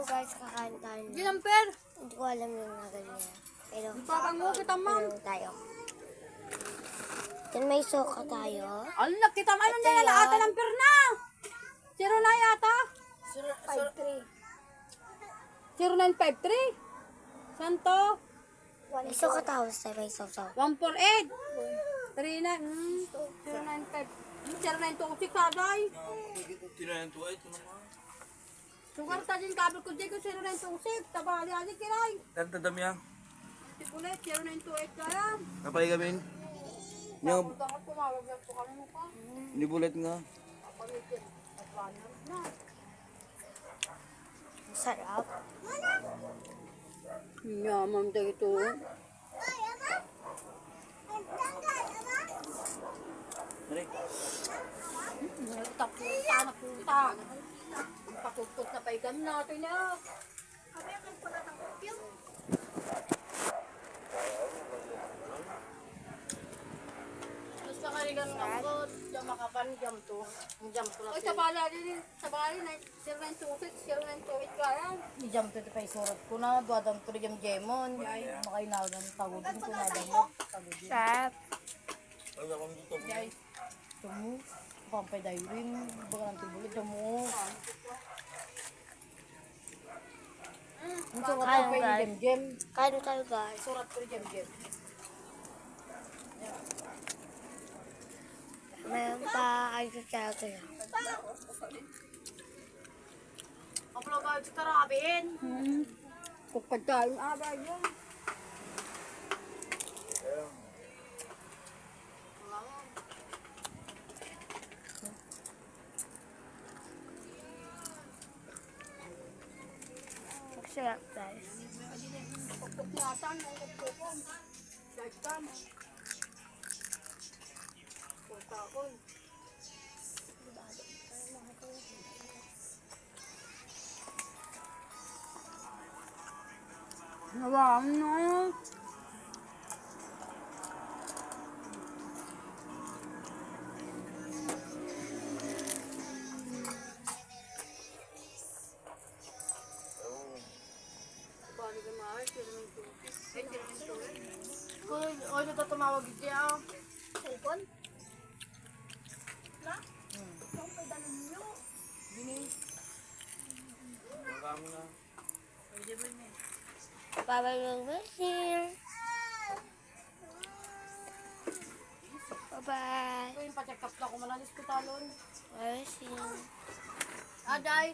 guys, kakain tayo. Ginamper! Hindi ko alam yung nagal niya. Pero, Parang mo kita, ma'am. ano tayo. Then may soka tayo. Ano, nakita mo? Anong dala ata ng perna? Zero na yata? 5-3. 0953? Santo? May soka tayo sa may sosa. 148? 39? 095? 0926 saday? Tinantuay ito naman. Sugar ta din kabel ko dito 0926. Tabali ali kiray. Tantadam yan. Tikulit 0928 kaya. Napay kami. Yung Dapat tumawag lang po kami mo pa. nibulit nga. Pamitin. Advancer na. Sarap. Yaman dito. Mari. Tapunta na punta. Patutut na paigam natin na. Kami ang pala ng perfume. Gusto ka rin ang lambot. Diyan makapan, jam to. Jam to lang. Ay, sabala din. Sabala din. 0926, 0928 kaya. Jam to pa isurat ko na. Duwadang to rin jemon. Makainaw ng tagudin ko na lang. Tagudin. Sarap. Ay, akong dito. Guys, tumu. Pampay dayo rin. Baka nang tibulit. Tumu. Ang surat ko pa yung jem-jem. Kain tayo guys. Surat ko yung jem-jem. Mayroon pa ayos tayo tayo. Kaplo ka sa karabin. Kapag tayo abay yun. Sarap guys. Pagkuklatan, ang pagkukong. Guys, kam. Punta ko. Nawaan na. Oy, ito tumawag siya. Cellphone? Na? Ang padalan niyo. Bini. Wala mo na. Pwede ba niya? Bye-bye. Bye-bye. Ito yung pa-check up na ako malalis ko talon. Bye-bye. Aday.